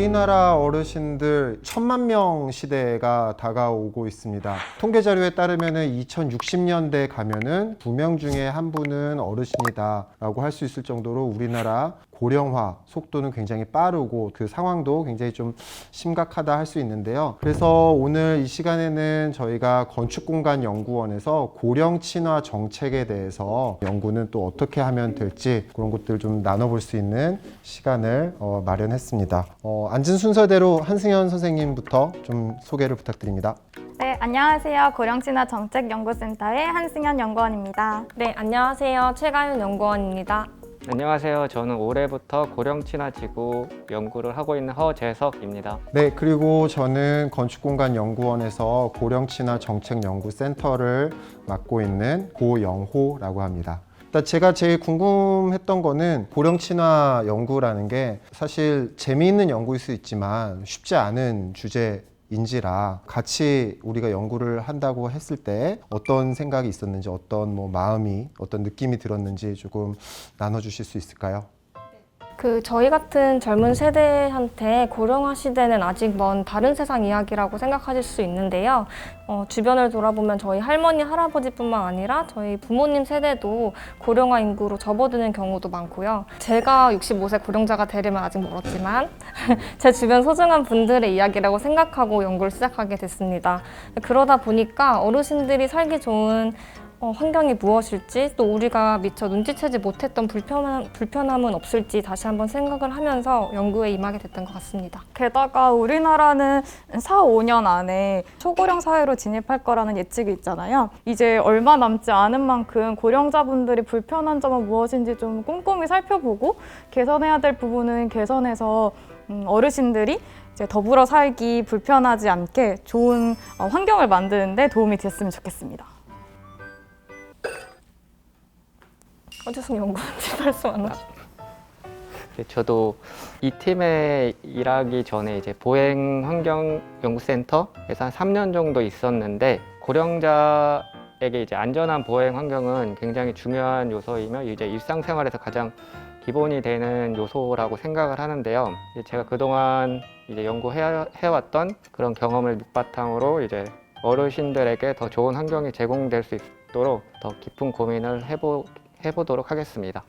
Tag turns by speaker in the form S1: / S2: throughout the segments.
S1: 우리나라 어르신들 1000만 명 시대가 다가오고 있습니다. 통계 자료에 따르면 2060년대 가면은 2명 중에 1분은 어르신이다 라고 할 수 있을 정도로 우리나라 고령화 속도는 굉장히 빠르고 그 상황도 굉장히 좀 심각하다 할 수 있는데요. 그래서 오늘 이 시간에는 저희가 건축공간연구원에서 고령 친화 정책에 대해서 연구는 또 어떻게 하면 될지 그런 것들 좀 나눠볼 수 있는 시간을 마련했습니다. 앉은 순서대로 한승현 선생님부터 좀 소개를 부탁드립니다.
S2: 네, 안녕하세요. 고령친화정책연구센터의 한승현 연구원입니다.
S3: 네, 안녕하세요. 최가윤 연구원입니다.
S4: 안녕하세요. 저는 올해부터 고령친화지구 연구를 하고 있는 허재석입니다.
S1: 네, 그리고 저는 건축공간연구원에서 고령친화정책연구센터를 맡고 있는 고영호라고 합니다. 일단 제가 제일 궁금했던 거는 고령친화 연구라는 게 사실 재미있는 연구일 수 있지만 쉽지 않은 주제인지라 같이 우리가 연구를 한다고 했을 때 어떤 생각이 있었는지 어떤 마음이 어떤 느낌이 들었는지 조금 나눠주실 수 있을까요?
S3: 저희 같은 젊은 세대한테 고령화 시대는 아직 먼 다른 세상 이야기라고 생각하실 수 있는데요. 주변을 돌아보면 저희 할머니, 할아버지뿐만 아니라 저희 부모님 세대도 고령화 인구로 접어드는 경우도 많고요. 제가 65세 고령자가 되려면 아직 멀었지만 제 주변 소중한 분들의 이야기라고 생각하고 연구를 시작하게 됐습니다. 그러다 보니까 어르신들이 살기 좋은 환경이 무엇일지 또 우리가 미처 눈치채지 못했던 불편함은 없을지 다시 한번 생각을 하면서 연구에 임하게 됐던 것 같습니다.
S2: 게다가 우리나라는 4, 5년 안에 초고령 사회로 진입할 거라는 예측이 있잖아요. 이제 얼마 남지 않은 만큼 고령자분들이 불편한 점은 무엇인지 좀 꼼꼼히 살펴보고 개선해야 될 부분은 개선해서 어르신들이 이제 더불어 살기 불편하지 않게 좋은 환경을 만드는 데 도움이 됐으면 좋겠습니다.
S3: 허재석 연구원님 말씀 안 하시죠?
S4: 저도 이 팀에 일하기 전에 이제 보행환경연구센터에서 한 3년 정도 있었는데 고령자에게 이제 안전한 보행 환경은 굉장히 중요한 요소이며 이제 일상생활에서 가장 기본이 되는 요소라고 생각을 하는데요. 제가 그동안 이제 연구해왔던 그런 경험을 밑바탕으로 이제 어르신들에게 더 좋은 환경이 제공될 수 있도록 더 깊은 고민을 해보도록 하겠습니다.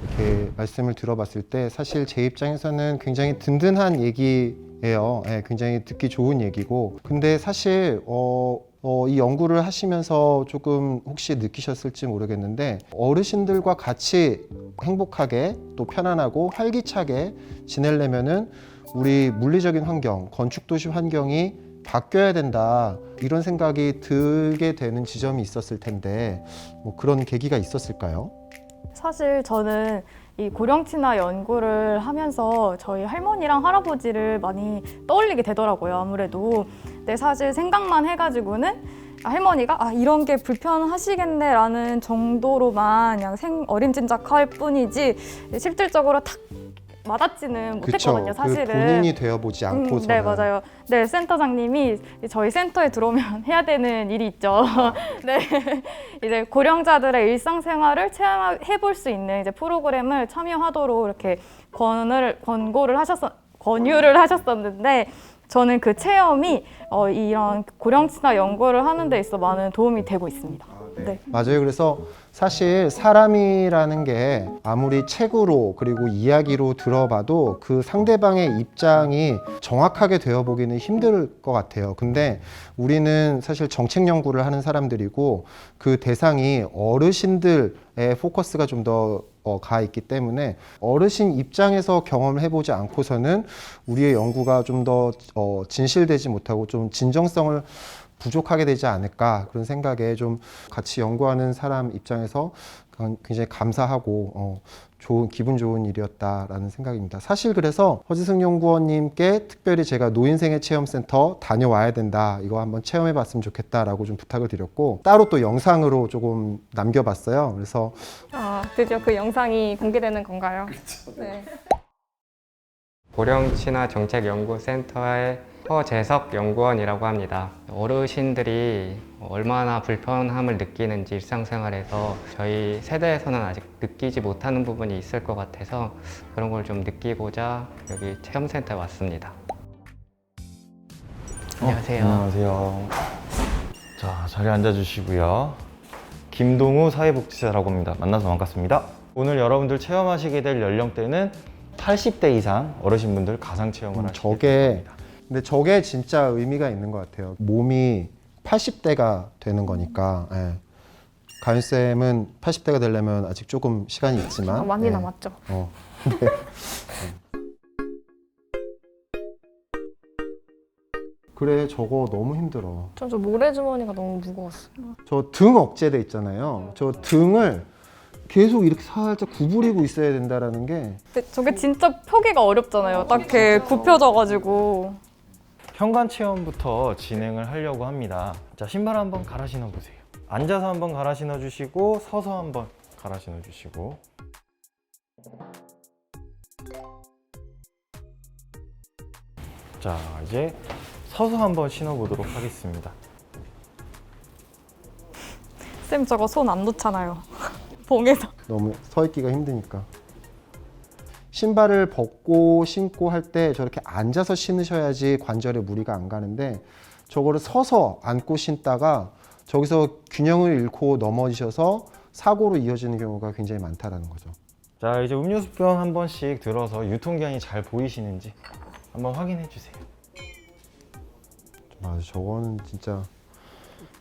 S1: 이렇게 말씀을 들어봤을 때 사실 제 입장에서는 굉장히 든든한 얘기예요. 굉장히 듣기 좋은 얘기고 근데 사실 이 연구를 하시면서 조금 혹시 느끼셨을지 모르겠는데 어르신들과 같이 행복하게 또 편안하고 활기차게 지내려면은 우리 물리적인 환경, 건축도시 환경이 바뀌어야 된다 이런 생각이 들게 되는 지점이 있었을 텐데 그런 계기가 있었을까요?
S2: 사실 저는 이 고령친화 연구를 하면서 저희 할머니랑 할아버지를 많이 떠올리게 되더라고요. 아무래도 근데 사실 생각만 해가지고는 할머니가 이런 게 불편하시겠네 라는 정도로만 그냥 어림짐작할 뿐이지 실질적으로 탁 와닿지는 못했거든요, 사실은.
S1: 본인이 되어보지 않고서는.
S2: 네, 맞아요. 네, 센터장님이 저희 센터에 들어오면 해야 되는 일이 있죠. 네, 이제 고령자들의 일상생활을 체험해볼 수 있는 이제 프로그램을 참여하도록 이렇게 권유를 하셨었는데 저는 그 체험이 이런 고령친화 연구를 하는 데 있어 많은 도움이 되고 있습니다. 네.
S1: 맞아요. 그래서 사실 사람이라는 게 아무리 책으로 그리고 이야기로 들어봐도 그 상대방의 입장이 정확하게 되어보기는 힘들 것 같아요. 근데 우리는 사실 정책 연구를 하는 사람들이고 그 대상이 어르신들의 포커스가 좀 더 가 있기 때문에 어르신 입장에서 경험을 해보지 않고서는 우리의 연구가 좀 더 진실되지 못하고 좀 진정성을 부족하게 되지 않을까 그런 생각에 좀 같이 연구하는 사람 입장에서 굉장히 감사하고 기분 좋은 일이었다라는 생각입니다. 사실 그래서 허재석 연구원님께 특별히 제가 노인생애체험센터 다녀와야 된다 이거 한번 체험해 봤으면 좋겠다라고 좀 부탁을 드렸고 따로 또 영상으로 조금 남겨봤어요. 그래서
S3: 드디어 그 영상이 공개되는 건가요?
S4: 그렇죠.
S3: 네.
S4: 고령친화정책연구센터의 허재석 연구원이라고 합니다. 어르신들이 얼마나 불편함을 느끼는지 일상생활에서 저희 세대에서는 아직 느끼지 못하는 부분이 있을 것 같아서 그런 걸 좀 느끼고자 여기 체험센터에 왔습니다. 안녕하세요.
S5: 안녕하세요. 자, 자리에 앉아주시고요. 김동우 사회복지사라고 합니다. 만나서 반갑습니다. 오늘 여러분들 체험하시게 될 연령대는 80대 이상 어르신분들 가상 체험을 하시게 됩니다.
S1: 근데 저게 진짜 의미가 있는 것 같아요. 몸이 80대가 되는 거니까. 예. 가윤쌤은 80대가 되려면 아직 조금 시간이 있지만
S3: 많이
S1: 예.
S3: 남았죠.
S1: 네. 그래, 저거 너무 힘들어.
S3: 저 모래주머니가 너무 무거웠어요.
S1: 저 등 억제돼 있잖아요. 저 등을 계속 이렇게 살짝 구부리고 있어야 된다라는 게
S2: 근데 저게 진짜 펴기가 어렵잖아요. 딱 이렇게 굽혀져가지고.
S5: 현관 체험부터 진행을 하려고 합니다. 자, 신발 한번 갈아 신어 보세요. 앉아서 한번 갈아 신어 주시고 서서 한번 갈아 신어 주시고. 자, 이제 서서 한번 신어 보도록 하겠습니다.
S2: 쌤 저거 손 안 놓잖아요. 봉에서.
S1: 너무 서 있기가 힘드니까. 신발을 벗고 신고 할 때 저렇게 앉아서 신으셔야지 관절에 무리가 안 가는데 저거를 서서 앉고 신다가 저기서 균형을 잃고 넘어지셔서 사고로 이어지는 경우가 굉장히 많다라는 거죠.
S5: 자, 이제 음료수병 한 번씩 들어서 유통기한이 잘 보이시는지 한번 확인해 주세요.
S1: 맞아, 저거는 진짜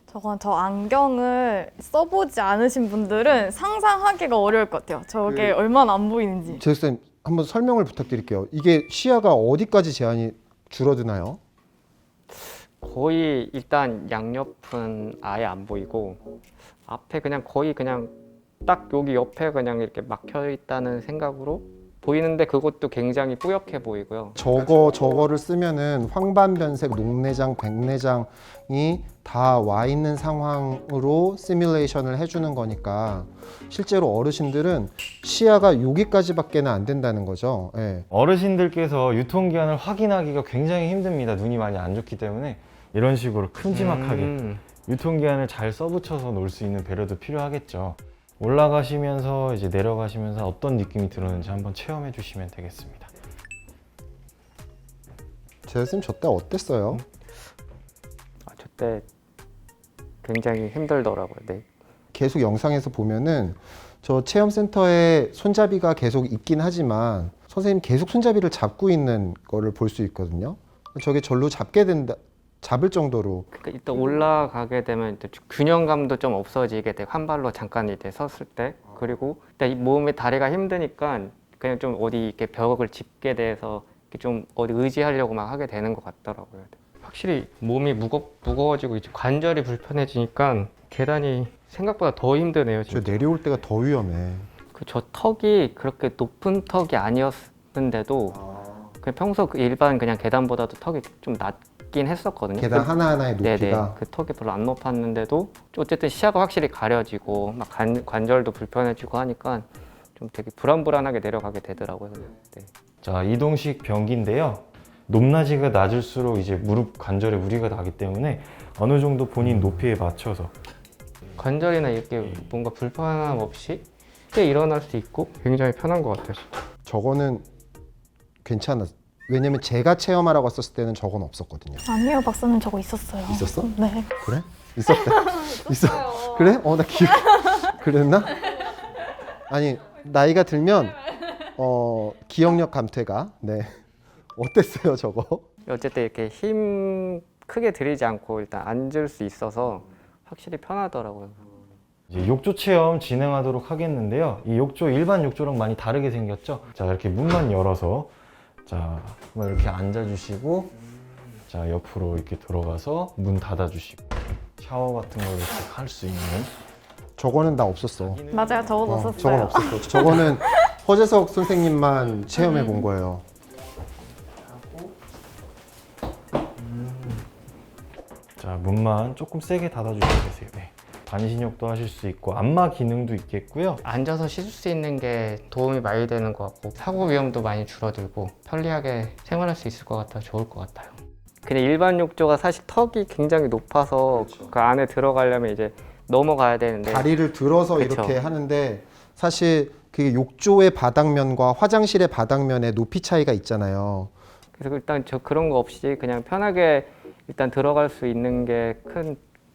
S2: 저건 저 안경을 써보지 않으신 분들은 상상하기가 어려울 것 같아요. 저게 얼마나 안 보이는지.
S1: 제육쌤 한번 설명을 부탁드릴게요. 이게 시야가 어디까지 제한이 줄어드나요?
S4: 거의 일단 양옆은 아예 안 보이고 앞에 그냥 거의 그냥 딱 여기 옆에 그냥 이렇게 막혀 있다는 생각으로 보이는데 그것도 굉장히 뿌옇게 보이고요.
S1: 저거를 쓰면은 황반변색, 녹내장, 백내장이 다 와 있는 상황으로 시뮬레이션을 해주는 거니까 실제로 어르신들은 시야가 여기까지밖에는 안 된다는 거죠. 예.
S5: 어르신들께서 유통기한을 확인하기가 굉장히 힘듭니다. 눈이 많이 안 좋기 때문에 이런 식으로 큼지막하게 유통기한을 잘 써붙여서 놓을 수 있는 배려도 필요하겠죠. 올라가시면서 이제 내려가시면서 어떤 느낌이 들었는지 한번 체험해 주시면 되겠습니다.
S1: 제육쌤 저때 어땠어요?
S4: 저때 굉장히 힘들더라고요. 네.
S1: 계속 영상에서 보면은 저 체험센터에 손잡이가 계속 있긴 하지만 선생님 계속 손잡이를 잡고 있는 거를 볼 수 있거든요. 저게 절로 잡을 정도로
S4: 그러니까 일단 올라가게 되면 이제 균형감도 좀 없어지게 돼. 한 발로 잠깐 이제 섰을 때. 그리고 일단 이 몸에 다리가 힘드니까 그냥 좀 어디 이렇게 벽을 짚게 돼서 이렇게 좀 어디 의지하려고 막 하게 되는 것 같더라고요. 확실히 몸이 무거워지고 이제 관절이 불편해지니까 계단이 생각보다 더 힘드네요.
S1: 저
S4: 진짜.
S1: 내려올 때가 더 위험해.
S4: 저 턱이 그렇게 높은 턱이 아니었는데도 그냥 평소 그 일반 그냥 계단보다도 턱이 좀 낮긴 했었거든요.
S1: 계단 하나하나의
S4: 네네.
S1: 높이가
S4: 그 턱이 별로 안 높았는데도 어쨌든 시야가 확실히 가려지고 막 관절도 불편해지고 하니까 좀 되게 불안불안하게 내려가게 되더라고요. 네.
S5: 자, 이동식 변기인데요. 높낮이가 낮을수록 이제 무릎 관절에 무리가 나기 때문에 어느 정도 본인 높이에 맞춰서
S4: 관절이나 이렇게 뭔가 불편함 없이 쉽게 일어날 수 있고 굉장히 편한 것 같아요.
S1: 저거는 괜찮아. 왜냐면 제가 체험하러 갔었을 때는 저건 없었거든요.
S2: 아니요, 박사님 저거 있었어요.
S1: 있었어?
S2: 네.
S1: 그래? 있었대? 있어? 그래? 나 그랬나? 아니 나이가 들면 기억력 감퇴가 네 어땠어요 저거?
S4: 어쨌든 이렇게 힘 크게 들이지 않고 일단 앉을 수 있어서 확실히 편하더라고요.
S5: 이제 욕조 체험 진행하도록 하겠는데요. 이 욕조 일반 욕조랑 많이 다르게 생겼죠. 자, 이렇게 문만 열어서 자 한번 이렇게 앉아주시고 자 옆으로 이렇게 들어가서 문 닫아주시고 샤워 같은 걸 이렇게 할 수 있는.
S1: 저거는 나 없었어.
S2: 맞아요, 저거 없었어요.
S1: 저건 없었어. 저거는 허재석 선생님만 체험해 본 거예요.
S5: 자, 문만 조금 세게 닫아주시면 되세요. 네. 반신욕도 하실 수 있고 안마 기능도 있겠고요.
S4: 앉아서 씻을 수 있는 게 도움이 많이 되는 것 같고 사고 위험도 많이 줄어들고 편리하게 생활할 수 있을 것 같아서 좋을 것 같아요. 그냥 일반 욕조가 사실 턱이 굉장히 높아서 그 안에 들어가려면 이제 넘어가야 되는데
S1: 다리를 들어서
S4: 그쵸.
S1: 이렇게 하는데 사실 그 욕조의 바닥면과 화장실의 바닥면의 높이 차이가 있잖아요.
S4: 그래서 일단 저 그런 거 없이 그냥 편하게 일단 들어갈 수 있는 게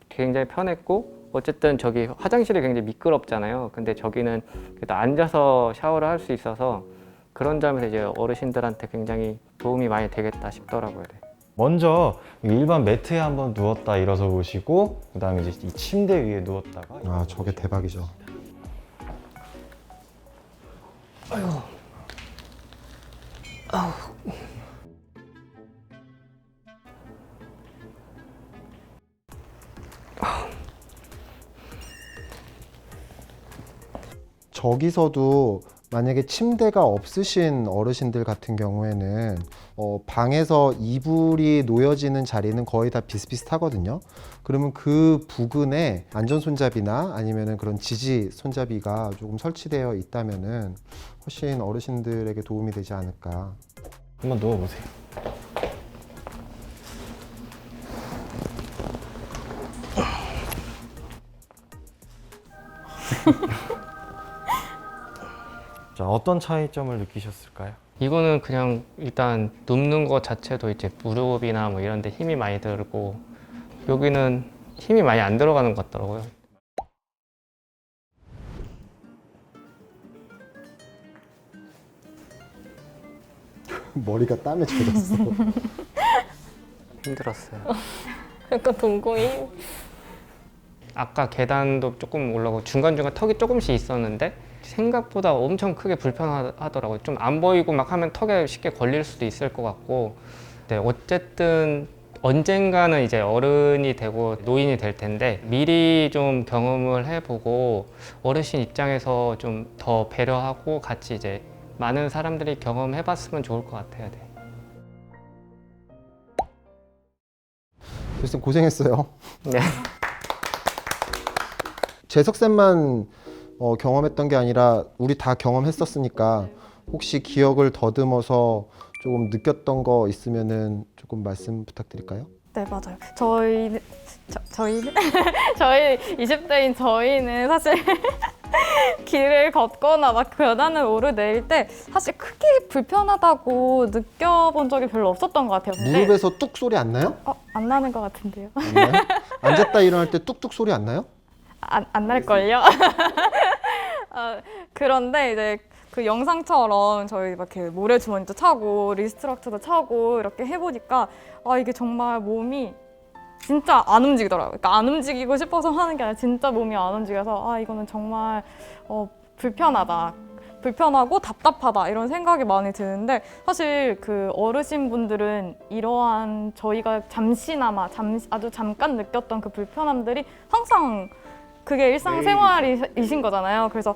S4: 굉장히 편했고 어쨌든 저기 화장실이 굉장히 미끄럽잖아요. 근데 저기는 그래도 앉아서 샤워를 할 수 있어서 그런 점에서 이제 어르신들한테 굉장히 도움이 많이 되겠다 싶더라고요. 네.
S5: 먼저 일반 매트에 한번 누웠다 일어서 보시고 그다음에 이제 이 침대 위에 누웠다가
S1: 아, 저게 대박이죠. 저기서도 만약에 침대가 없으신 어르신들 같은 경우에는 방에서 이불이 놓여지는 자리는 거의 다 비슷비슷하거든요. 그러면 그 부근에 안전 손잡이나 아니면은 그런 지지 손잡이가 조금 설치되어 있다면은 훨씬 어르신들에게 도움이 되지 않을까.
S5: 한번 누워보세요. 자, 어떤 차이점을 느끼셨을까요?
S4: 이거는 그냥 일단 눕는 것 자체도 이제 무릎이나 뭐 이런 데 힘이 많이 들고 여기는 힘이 많이 안 들어가는 것 같더라고요.
S1: 머리가 땀에 젖었어.
S4: 힘들었어요.
S3: 약간 동공이
S4: 아까 계단도 조금 올라가고 중간중간 턱이 조금씩 있었는데 생각보다 엄청 크게 불편하더라고요. 좀 안 보이고 막 하면 턱에 쉽게 걸릴 수도 있을 것 같고. 네, 어쨌든 언젠가는 이제 어른이 되고 노인이 될 텐데 미리 좀 경험을 해보고 어르신 입장에서 좀 더 배려하고 같이 이제 많은 사람들이 경험해봤으면 좋을 것 같아요. 네.
S1: 교수님 고생했어요.
S4: 네.
S1: 재석쌤만 경험했던 게 아니라 우리 다 경험했었으니까 혹시 기억을 더듬어서 조금 느꼈던 거 있으면은 조금 말씀 부탁드릴까요?
S2: 네, 맞아요. 저희는 저희 20대인 저희는 사실 길을 걷거나 막 계단을 오르내릴 때 사실 크게 불편하다고 느껴본 적이 별로 없었던 것 같아요. 근데
S1: 무릎에서 뚝 소리 안 나요?
S2: 안 나는 것 같은데요.
S1: 안 나요? 앉았다 일어날 때 뚝뚝 소리 안 나요?
S2: 안 날걸요? 그런데 이제 그 영상처럼 저희 막 이렇게 모래주머니도 차고 리스트럭트도 차고 이렇게 해보니까 이게 정말 몸이 진짜 안 움직이더라고요. 그러니까 안 움직이고 싶어서 하는 게 아니라 진짜 몸이 안 움직여서 이거는 정말 불편하고 답답하다 이런 생각이 많이 드는데 사실 그 어르신분들은 이러한 저희가 잠시나마 아주 잠깐 느꼈던 그 불편함들이 항상 그게 일상생활이신 거잖아요. 그래서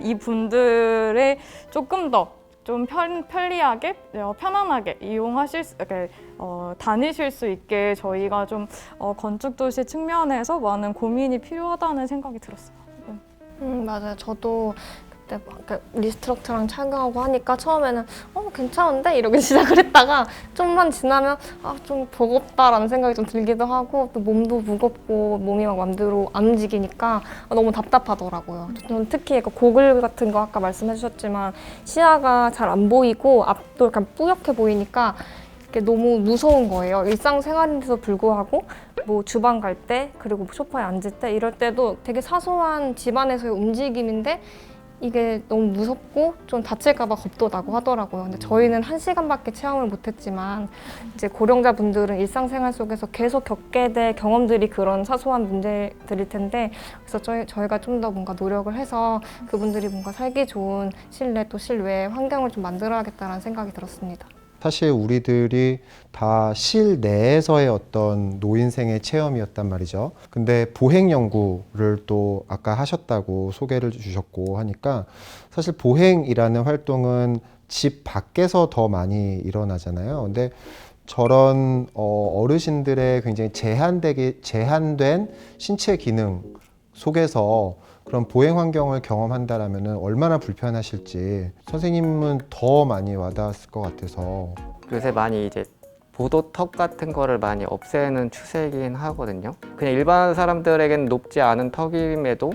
S2: 이 분들의 조금 더 좀 편리하게 편안하게 이렇게 다니실 수 있게 저희가 좀 건축도시 측면에서 많은 고민이 필요하다는 생각이 들었어요.
S3: 맞아요. 저도 그때 막 리스트럭트랑 착용하고 하니까 처음에는 괜찮은데 이렇게 시작을 했다가 좀만 지나면 좀 버겁다라는 생각이 좀 들기도 하고 또 몸도 무겁고 몸이 막 맘대로 안 움직이니까 너무 답답하더라고요. 저는 특히 고글 같은 거 아까 말씀해 주셨지만 시야가 잘 안 보이고 앞도 약간 뿌옇게 보이니까 이게 너무 무서운 거예요. 일상생활인데도 불구하고 뭐 주방 갈 때 그리고 소파에 앉을 때 이럴 때도 되게 사소한 집안에서의 움직임인데 이게 너무 무섭고 좀 다칠까 봐 겁도 나고 하더라고요. 근데 저희는 1시간밖에 체험을 못했지만 이제 고령자분들은 일상생활 속에서 계속 겪게 될 경험들이 그런 사소한 문제들일 텐데 그래서 저희가 좀 더 뭔가 노력을 해서 그분들이 뭔가 살기 좋은 실내 또 실외 환경을 좀 만들어야겠다는 생각이 들었습니다.
S1: 사실 우리들이 다 실내에서의 어떤 노인생의 체험이었단 말이죠. 근데 보행 연구를 또 아까 하셨다고 소개를 주셨고 하니까 사실 보행이라는 활동은 집 밖에서 더 많이 일어나잖아요. 근데 저런 어르신들의 굉장히 제한된 신체 기능 속에서 그런 보행 환경을 경험한다라면 얼마나 불편하실지 선생님은 더 많이 와닿았을 것 같아서.
S4: 요새 많이 이제 보도턱 같은 거를 많이 없애는 추세이긴 하거든요. 그냥 일반 사람들에게는 높지 않은 턱임에도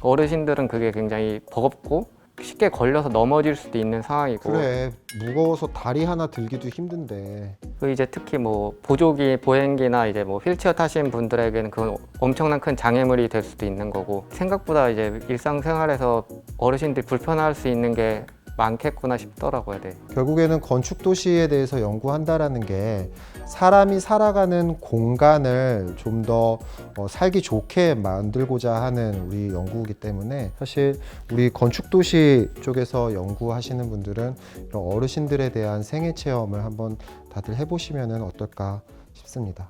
S4: 어르신들은 그게 굉장히 버겁고 쉽게 걸려서 넘어질 수도 있는 상황이고
S1: 그래, 무거워서 다리 하나 들기도 힘든데.
S4: 그 이제 특히 뭐 보조기, 보행기나 이제 뭐 휠체어 타시는 분들에게는 그건 엄청난 큰 장애물이 될 수도 있는 거고 생각보다 이제 일상생활에서 어르신들이 불편할 수 있는 게 많겠구나 싶더라고요. 네.
S1: 결국에는 건축 도시에 대해서 연구한다라는 게 사람이 살아가는 공간을 좀 더 살기 좋게 만들고자 하는 우리 연구이기 때문에 사실 우리 건축 도시 쪽에서 연구하시는 분들은 이런 어르신들에 대한 생애 체험을 한번 다들 해보시면 어떨까 싶습니다.